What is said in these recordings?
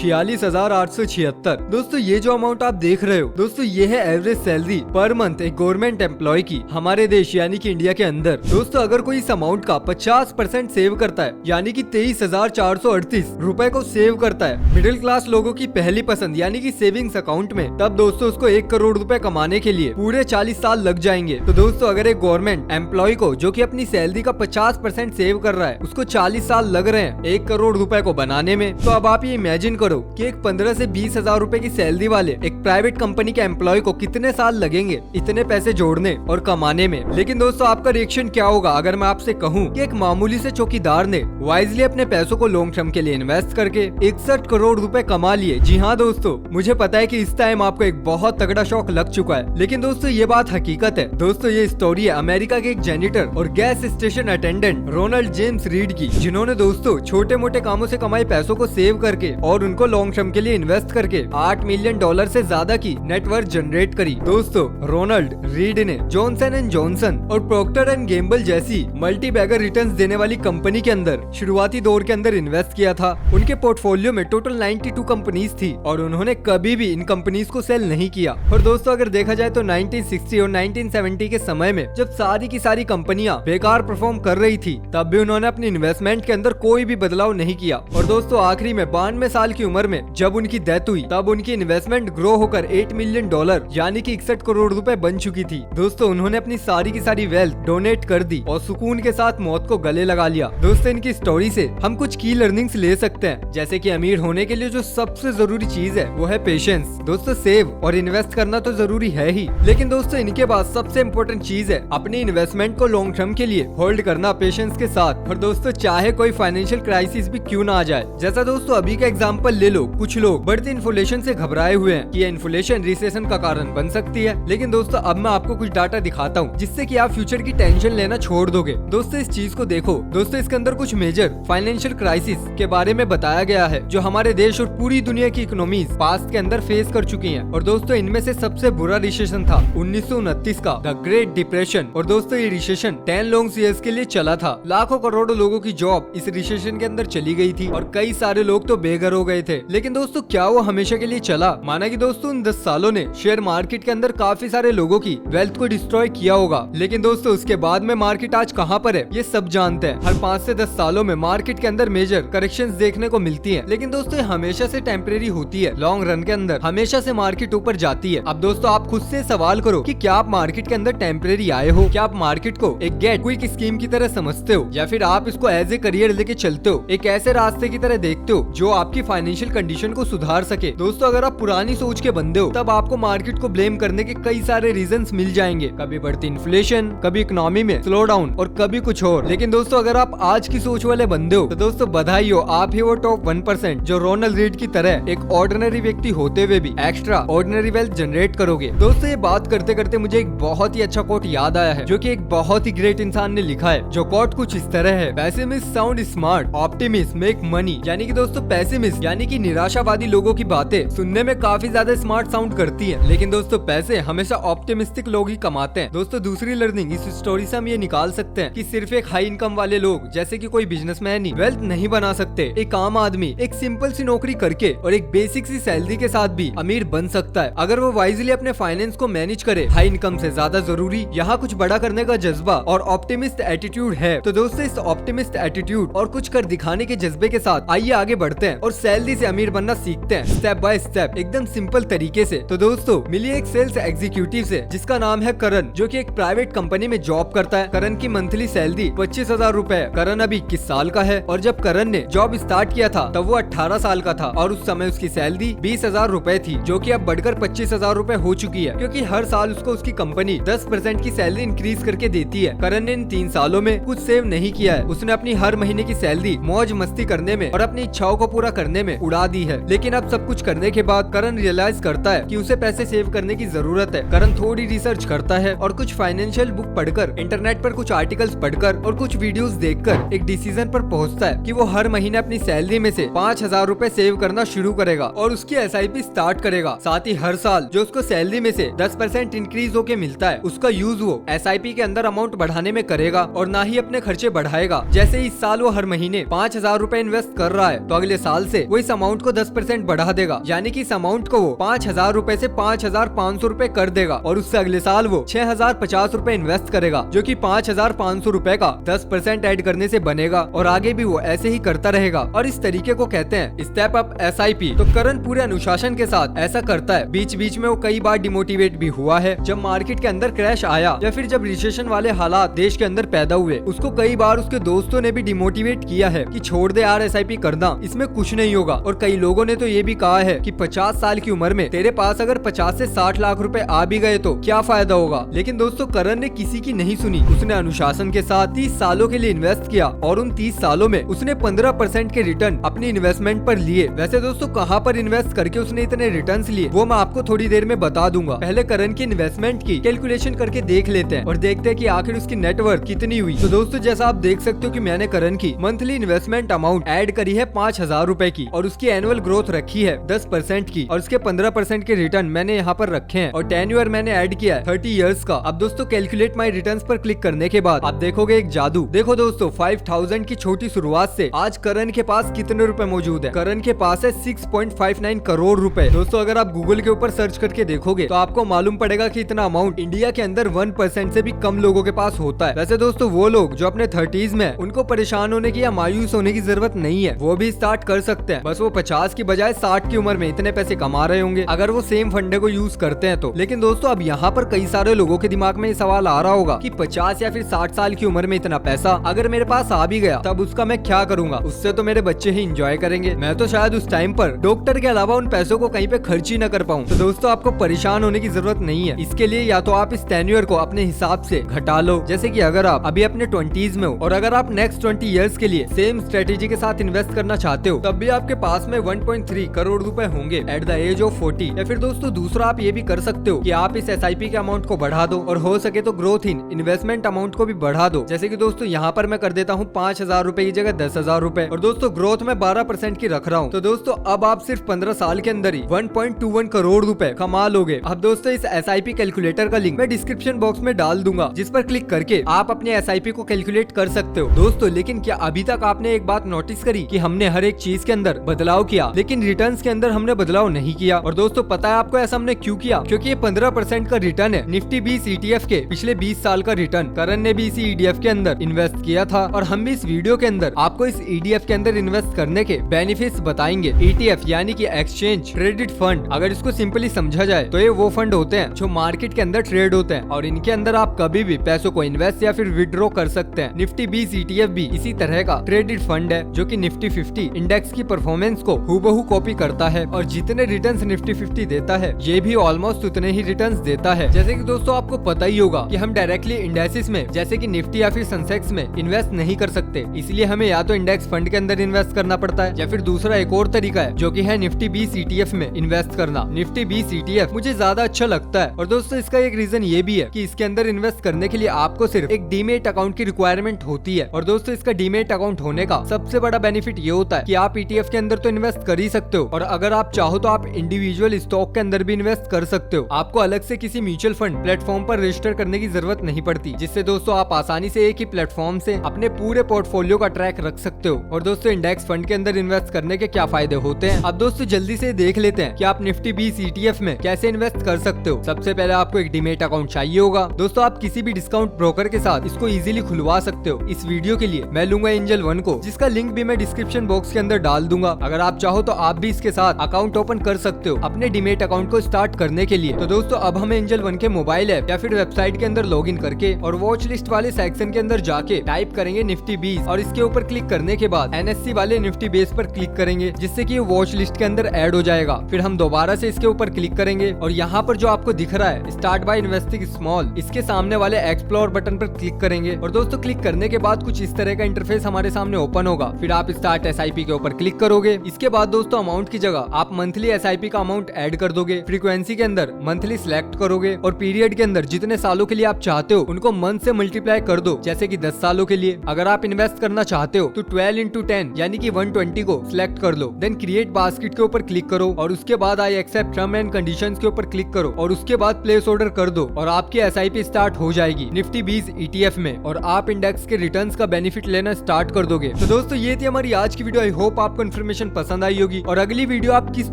46,876। दोस्तों ये जो अमाउंट आप देख रहे हो दोस्तों ये है एवरेज सैलरी पर मंथ एक गवर्नमेंट एम्प्लॉय की हमारे देश यानी कि इंडिया के अंदर। दोस्तों अगर कोई इस अमाउंट का 50% सेव करता है यानी कि 23,438 रुपए को सेव करता है मिडिल क्लास लोगों की पहली पसंद यानी कि सेविंग्स अकाउंट में, तब दोस्तों उसको 1 करोड़ रुपए कमाने के लिए पूरे 40 साल लग जाएंगे। तो दोस्तों अगर एक गवर्नमेंट एम्प्लॉय को जो कि अपनी सैलरी का 50% सेव कर रहा है उसको 40 साल लग रहे हैं 1 करोड़ रुपए को बनाने में, तो अब आप ये इमेजिन करो कि एक 15 से 20 हजार रुपए की सैलरी वाले एक प्राइवेट कंपनी के एम्प्लॉय को कितने साल लगेंगे इतने पैसे जोड़ने और कमाने में। लेकिन दोस्तों आपका रिएक्शन क्या होगा अगर मैं आपसे कहूँ कि एक मामूली से चौकीदार ने वाइजली अपने पैसों को लॉन्ग टर्म के लिए इन्वेस्ट करके 61 करोड़ रुपए कमा लिए। जी हाँ दोस्तों, मुझे पता है कि इस टाइम आपको एक बहुत तगड़ा शौक लग चुका है, लेकिन दोस्तों ये बात हकीकत है। दोस्तों ये स्टोरी है अमेरिका के एक जेनिटर और gas station attendant Ronald James Reed की, जिन्होंने दोस्तों छोटे मोटे कामों से कमाए पैसों को सेव करके और उनको लॉन्ग टर्म के लिए इन्वेस्ट करके $8 मिलियन से ज्यादा की नेटवर्थ जनरेट करी। दोस्तों रोनाल्ड रीड ने जॉनसन एंड जॉनसन और प्रोक्टर एंड गैम्बल जैसी मल्टी बैगर रिटर्न्स देने वाली कंपनी के अंदर शुरुआती दौर के अंदर इन्वेस्ट किया था। उनके पोर्टफोलियो में टोटल 92 कंपनीज थी और उन्होंने कभी भी इन कंपनीज को सेल नहीं किया। और दोस्तों अगर देखा जाए तो 1960 और 1970 के समय में जब सारी की सारी कंपनियां बेकार परफॉर्म कर रही थी तब भी उन्होंने अपनी इन्वेस्टमेंट के अंदर कोई भी बदलाव नहीं किया। और दोस्तों आखिरी में 92 साल की उम्र में जब उनकी डेथ हुई तब उनकी इन्वेस्टमेंट ग्रो होकर $8 मिलियन यानी कि 61 करोड़ रुपए बन चुकी थी। दोस्तों उन्होंने अपनी सारी की सारी वेल्थ डोनेट कर दी और सुकून के साथ मौत को गले लगा लिया। दोस्तों इनकी स्टोरी से हम कुछ की लर्निंग्स ले सकते हैं, जैसे कि अमीर होने के लिए जो सबसे जरूरी चीज है वो है पेशेंस। दोस्तों सेव और इन्वेस्ट करना तो जरूरी है ही, लेकिन दोस्तों इनके बाद सबसे इम्पोर्टेंट चीज है अपनी इन्वेस्टमेंट को लॉन्ग टर्म के लिए होल्ड करना पेशेंस के साथ। और दोस्तों चाहे कोई फाइनेंशियल क्राइसिस भी क्यों ना आ जाए, जैसा दोस्तों अभी का एग्जाम्पल ले लो, कुछ लोग बढ़ती इन्फ्लेशन से घबराए हुए हैं कि इन्फ्लेशन रिसेशन का कारण बन सकती है। लेकिन दोस्तों अब मैं आपको कुछ डाटा दिखाता हूँ जिससे कि आप फ्यूचर की टेंशन लेना छोड़ दोगे। दोस्तों इस चीज को देखो, दोस्तों इसके अंदर कुछ मेजर फाइनेंशियल क्राइसिस के बारे में बताया गया है जो हमारे देश और पूरी दुनिया की इकोनॉमीज पास्ट के अंदर फेस कर चुकी हैं। और दोस्तों इनमें से सबसे बुरा रिसेशन था 1929 का द ग्रेट डिप्रेशन। और दोस्तों ये रिसेशन 10 लॉन्ग ईयर्स के लिए चला था। लाखों करोड़ों लोगों की जॉब इस रिसेशन के अंदर चली गई थी और कई सारे लोग तो बेघर हो गए थे। लेकिन दोस्तों क्या वो हमेशा के लिए चला? माना कि दोस्तों उन 10 सालों ने शेयर मार्केट के अंदर काफी सारे लोगों की वेल्थ को डिस्ट्रॉय किया होगा, लेकिन दोस्तों उसके बाद में मार्केट आज कहाँ पर है ये सब जानते हैं। हर 5 से 10 सालों में मार्केट के अंदर मेजर करेक्शंस देखने को मिलती हैं, लेकिन दोस्तों ये हमेशा से टेम्परेरी होती है। लॉन्ग रन के अंदर हमेशा से मार्केट ऊपर जाती है। अब दोस्तों आप खुद से सवाल करो कि क्या आप मार्केट के अंदर टेम्परेरी आए हो? क्या आप मार्केट को एक गेट क्विक स्कीम की तरह समझते हो या फिर आप इसको एज ए करियर लेके चलते हो, एक ऐसे रास्ते की तरह देखते हो जो आपकी फाइनेंशियल कंडीशन को सुधार सके? दोस्तों अगर आप पुरानी सोच के बंदे हो तब आपको मार्केट को ब्लेम करने के कई सारे रीजंस मिल जाएंगे, कभी बढ़ती इन्फ्लेशन, कभी इकोनॉमी में स्लो डाउन और कभी कुछ और। लेकिन दोस्तों अगर आप आज की सोच वाले बंदे हो तो दोस्तों बधाई हो, आप ही वो टॉप 1% जो रोनाल्ड रीड की तरह एक ऑर्डिनरी व्यक्ति होते हुए भी एक्स्ट्रा ऑर्डिनरी वेल्थ जनरेट करोगे। दोस्तों ये बात करते करते मुझे एक बहुत ही अच्छा कोट याद आया है जो कि एक बहुत ही ग्रेट इंसान ने लिखा है, जो कोट कुछ इस तरह है, pessimist sound smart, optimist make money. यानी कि दोस्तों पेसिमिस्ट यानी कि निराशावादी लोगों की बातें सुनने में काफी ज्यादा स्मार्ट साउंड करती है, लेकिन दोस्तों पैसे हमेशा ऑप्टिमिस्टिक लोग ही कमाते हैं। दोस्तों दूसरी लर्निंग इस स्टोरी से हम ये निकाल सकते हैं कि सिर्फ एक हाई इनकम वाले लोग जैसे कि कोई बिजनेसमैन ही वेल्थ नहीं बना सकते। एक आम आदमी एक सिंपल सी नौकरी करके और एक बेसिक सी सैलरी के साथ भी अमीर बन सकता है अगर वो वाइजली अपने फाइनेंस को मैनेज करे। हाई इनकम से ज्यादा जरूरी यहाँ कुछ बड़ा करने का जज्बा और ऑप्टिमिस्ट एटीट्यूड है। तो दोस्तों इस ऑप्टिमिस्ट एटीट्यूड और कुछ कर दिखाने के जज्बे के साथ आइए आगे बढ़ते हैं और सैलरी से अमीर बनना सीखते हैं स्टेप बाय स्टेप, एकदम सिंपल तरीके से। तो दोस्तों मिलिए एक सेल्स एग्जीक्यूटिव से जिसका नाम है करण, जो कि एक प्राइवेट कंपनी में जॉब करता है। करण की मंथली सैलरी 25,000 रूपए है। करण अभी 21 साल का है और जब करण ने जॉब स्टार्ट किया था तब वो 18 साल का था और उस समय उसकी सैलरी 20,000 रूपए थी, जो कि अब बढ़कर 25,000 रूपए हो चुकी है, क्योंकि हर साल उसको उसकी कंपनी 10% की सैलरी इंक्रीज करके देती है। करण ने इन 3 सालों में कुछ सेव नहीं किया है। उसने अपनी हर महीने की सैलरी मौज मस्ती करने में और अपनी इच्छाओं को पूरा करने में उड़ा दी है। लेकिन अब सब कुछ करने के बाद करण रियलाइज करता है कि उसे पैसे सेव करने की जरूरत है। करण थोड़ी रिसर्च करता है और कुछ फाइनेंशियल बुक पढ़कर, इंटरनेट पर कुछ आर्टिकल्स पढ़कर और कुछ वीडियोस देखकर एक डिसीजन पर पहुंचता है कि वो हर महीने अपनी सैलरी में से 5,000 रूपए सेव करना शुरू करेगा और उसकी SIP स्टार्ट करेगा। साथ ही हर साल जो उसको सैलरी में से 10% इंक्रीज होके मिलता है उसका यूज वो SIP के अंदर अमाउंट बढ़ाने में करेगा और ना ही अपने खर्चे बढ़ाएगा। जैसे इस साल वो हर महीने 5,000 रूपए इन्वेस्ट कर रहा है तो अगले साल से वो इस इस अमाउंट को 10% बढ़ा देगा, यानी कि इस अमाउंट को वो 5,000 रूपए से 5,500 रूपए कर देगा और उससे अगले साल वो 6,050 रूपए इन्वेस्ट करेगा, जो कि 5,500 रूपए का 10% ऐड करने से बनेगा और आगे भी वो ऐसे ही करता रहेगा। और इस तरीके को कहते हैं स्टेप अप SIP। तो करण पूरे अनुशासन के साथ ऐसा करता है। बीच बीच में वो कई बार डिमोटिवेट भी हुआ है। जब मार्केट के अंदर क्रैश आया या फिर जब रिसेशन वाले हालात देश के अंदर पैदा हुए, उसको कई बार उसके दोस्तों ने भी डिमोटिवेट किया है कि छोड़ दे यार SIP करना, इसमें कुछ नहीं होगा। और कई लोगों ने तो ये भी कहा है कि 50 साल की उम्र में तेरे पास अगर 50 से 60 लाख रुपए आ भी गए तो क्या फायदा होगा। लेकिन दोस्तों करण ने किसी की नहीं सुनी। उसने अनुशासन के साथ 30 सालों के लिए इन्वेस्ट किया और उन 30 सालों में उसने 15% के रिटर्न अपनी इन्वेस्टमेंट पर लिए। वैसे दोस्तों कहां पर इन्वेस्ट करके उसने इतने रिटर्न्स लिए वो मैं आपको थोड़ी देर में बता दूंगा। पहले करण की इन्वेस्टमेंट की कैलकुलेशन करके देख लेते हैं और देखते हैं कि आखिर उसकी नेटवर्थ कितनी हुई। तो दोस्तों जैसा आप देख सकते हो कि मैंने करण की मंथली इन्वेस्टमेंट अमाउंट ऐड करी है 5,000 रूपए की और उसकी एनुअल ग्रोथ रखी है 10% की और उसके 15% के रिटर्न मैंने यहाँ पर रखे हैं और टेन्योर मैंने ऐड किया है 30 इयर्स का। अब दोस्तों कैलकुलेट माई रिटर्न्स पर क्लिक करने के बाद आप देखोगे एक जादू। देखो दोस्तों 5,000 की छोटी शुरुआत से आज करण के पास कितने रुपए मौजूद है। करण के पास है 6.59 करोड़ रुपए। दोस्तों अगर आप गूगल के ऊपर सर्च करके देखोगे तो आपको मालूम पड़ेगा कि इतना अमाउंट इंडिया के अंदर 1% से भी कम लोगों के पास होता है। वैसे दोस्तों वो लोग जो अपने 30s में उनको परेशान होने की या मायूस होने की जरूरत नहीं है, वो भी स्टार्ट कर सकते हैं। बस वो 50 की बजाय 60 की उम्र में इतने पैसे कमा रहे होंगे अगर वो सेम फंडे को यूज करते हैं तो। लेकिन दोस्तों अब यहाँ पर कई सारे लोगों के दिमाग में ये सवाल आ रहा होगा कि 50 या फिर 60 साल की उम्र में इतना पैसा अगर मेरे पास आ भी गया तब उसका मैं क्या करूंगा, उससे तो मेरे बच्चे ही इंजॉय करेंगे, मैं तो शायद उस टाइम पर डॉक्टर के अलावा उन पैसों को कहीं पे खर्च ही न कर पाऊं। तो दोस्तों आपको परेशान होने की जरूरत नहीं है। इसके लिए या तो आप इस टेन्योर को अपने हिसाब से घटा लो, जैसे कि अगर आप अभी अपने 20s में हो और अगर आप नेक्स्ट 20 इयर्स के लिए सेम स्ट्रेटेजी के साथ इन्वेस्ट करना चाहते हो तब भी आपके पास में 1.3 करोड़ रुपए होंगे एट द एज ऑफ 40। या फिर दोस्तों दूसरा आप ये भी कर सकते हो कि आप इस SIP के अमाउंट को बढ़ा दो और हो सके तो ग्रोथ इन इन्वेस्टमेंट अमाउंट को भी बढ़ा दो। जैसे कि दोस्तों यहाँ पर मैं कर देता हूँ 5,000 रूपए की जगह 10,000 रूपए और दोस्तों ग्रोथ में 12% की रख रहा हूँ। तो दोस्तों अब आप सिर्फ 15 साल के अंदर ही 1.21 करोड़ रुपए कमा लोगे। अब दोस्तों इस SIP कैलकुलेटर का लिंक मैं डिस्क्रिप्शन बॉक्स में डाल दूंगा, जिस पर क्लिक करके आप अपने SIP को कैलकुलेट कर सकते हो। दोस्तों लेकिन क्या अभी तक आपने एक बात नोटिस करी कि हमने हर एक चीज के अंदर बदलाव किया लेकिन रिटर्न्स के अंदर हमने बदलाव नहीं किया। और दोस्तों पता है आपको ऐसा हमने क्यों किया? क्योंकि ये 15% का रिटर्न है निफ्टी 20 ETF के पिछले 20 साल का रिटर्न। करण ने भी इसी ETF के अंदर इन्वेस्ट किया था और हम भी इस वीडियो के अंदर आपको इस ETF के अंदर इन्वेस्ट करने के बेनिफिट्स बताएंगे। ETF यानी कि एक्सचेंज ट्रेडेड फंड, अगर इसको सिंपली समझा जाए तो ये वो फंड होते हैं जो मार्केट के अंदर ट्रेड होते हैं और इनके अंदर आप कभी भी पैसों को इन्वेस्ट या फिर विड्रॉ कर सकते हैं। निफ्टी 20 ETF भी इसी तरह का ट्रेडेड फंड है जो कि निफ्टी 50 इंडेक्स की परफॉर्मेंस को हूबहू कॉपी करता है और जितने रिटर्न्स निफ्टी 50 देता है ये भी ऑलमोस्ट उतने ही रिटर्न्स देता है। जैसे कि दोस्तों आपको पता ही होगा कि हम डायरेक्टली इंडेक्सेस में जैसे कि निफ्टी या फिर सेंसेक्स में इन्वेस्ट नहीं कर सकते, इसलिए हमें या तो इंडेक्स फंड के अंदर इन्वेस्ट करना पड़ता है या फिर दूसरा एक और तरीका है जो कि है निफ्टी 20 ETF में इन्वेस्ट करना। निफ्टी 20 ETF मुझे ज्यादा अच्छा लगता है और दोस्तों इसका एक रीजन ये भी है कि इसके अंदर इन्वेस्ट करने के लिए आपको सिर्फ एक डीमेट अकाउंट की रिक्वायरमेंट होती है। और दोस्तों इसका डीमेट अकाउंट होने का सबसे बड़ा बेनिफिट ये होता है कि आप ETF के अंदर तो इन्वेस्ट कर ही सकते हो और अगर आप चाहो तो आप इंडिविजुअल स्टॉक के अंदर भी इन्वेस्ट कर सकते हो। आपको अलग से किसी म्यूचुअल फंड प्लेटफॉर्म पर रजिस्टर करने की जरूरत नहीं पड़ती, जिससे दोस्तों आप आसानी से एक ही प्लेटफॉर्म से अपने पूरे पोर्टफोलियो का ट्रैक रख सकते हो। और दोस्तों इंडेक्स फंड के अंदर इन्वेस्ट करने के क्या फायदे होते हैं, अब दोस्तों जल्दी से देख लेते हैं कि आप निफ्टी 20 ETF में कैसे इन्वेस्ट कर सकते हो। सबसे पहले आपको एक डीमेट अकाउंट चाहिए होगा। दोस्तों आप किसी भी डिस्काउंट ब्रोकर के साथ इसको इजीली खुलवा सकते हो। इस वीडियो के लिए मैं लूंगा एंजल वन को, जिसका लिंक भी मैं डिस्क्रिप्शन बॉक्स के अंदर डाल दूंगा। अगर आप चाहो तो आप भी इसके साथ अकाउंट ओपन कर सकते हो अपने डीमेट अकाउंट को स्टार्ट करने के लिए। तो दोस्तों अब हमें एंजल वन के मोबाइल ऐप या फिर वेबसाइट के अंदर लॉगिन करके और वॉच लिस्ट वाले सेक्शन के अंदर जाके टाइप करेंगे निफ्टी 20 और इसके ऊपर क्लिक करने के बाद NSE वाले निफ्टी बेस पर क्लिक करेंगे, जिससे कि वॉच लिस्ट के अंदर ऐड हो जाएगा। फिर हम दोबारा से इसके ऊपर क्लिक करेंगे और यहाँ पर जो आपको दिख रहा है स्टार्ट बाय इन्वेस्टिंग स्मॉल, इसके सामने वाले एक्सप्लोर बटन पर क्लिक करेंगे और दोस्तों क्लिक करने के बाद कुछ इस तरह का इंटरफेस हमारे सामने ओपन होगा। फिर आप स्टार्ट SIP के ऊपर क्लिक करोगे। इसके बाद दोस्तों अमाउंट की जगह आप मंथली SIP का अमाउंट ऐड कर दोगे। फ्रीक्वेंसी के अंदर मंथली सिलेक्ट करोगे और पीरियड के अंदर जितने सालों के लिए आप चाहते हो उनको मंथ से मल्टीप्लाई कर दो, जैसे कि 10 सालों के लिए। अगर आप इन्वेस्ट करना चाहते हो तो 12 into 10 यानी कि 120 को सिलेक्ट कर लो। देन क्रिएट बास्केट के ऊपर क्लिक करो और उसके बाद I accept term and conditions के ऊपर क्लिक करो और उसके बाद प्लेस ऑर्डर कर दो और आपकी SIP स्टार्ट हो जाएगी निफ्टी 20 ETF में और आप इंडेक्स के रिटर्न्स का बेनिफिट लेना स्टार्ट कर दोगे। तो दोस्तों ये थी हमारी आज की वीडियो। आई होप आपको इन्फॉर्मेशन इन्फॉर्मेशन पसंद आई होगी और अगली वीडियो आप किस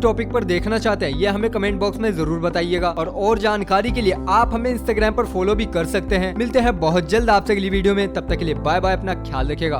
टॉपिक पर देखना चाहते हैं ये हमें कमेंट बॉक्स में जरूर बताइएगा। और जानकारी के लिए आप हमें इंस्टाग्राम पर फॉलो भी कर सकते हैं। मिलते हैं बहुत जल्द आपसे अगली वीडियो में, तब तक के लिए बाय बाय, अपना ख्याल रखिएगा।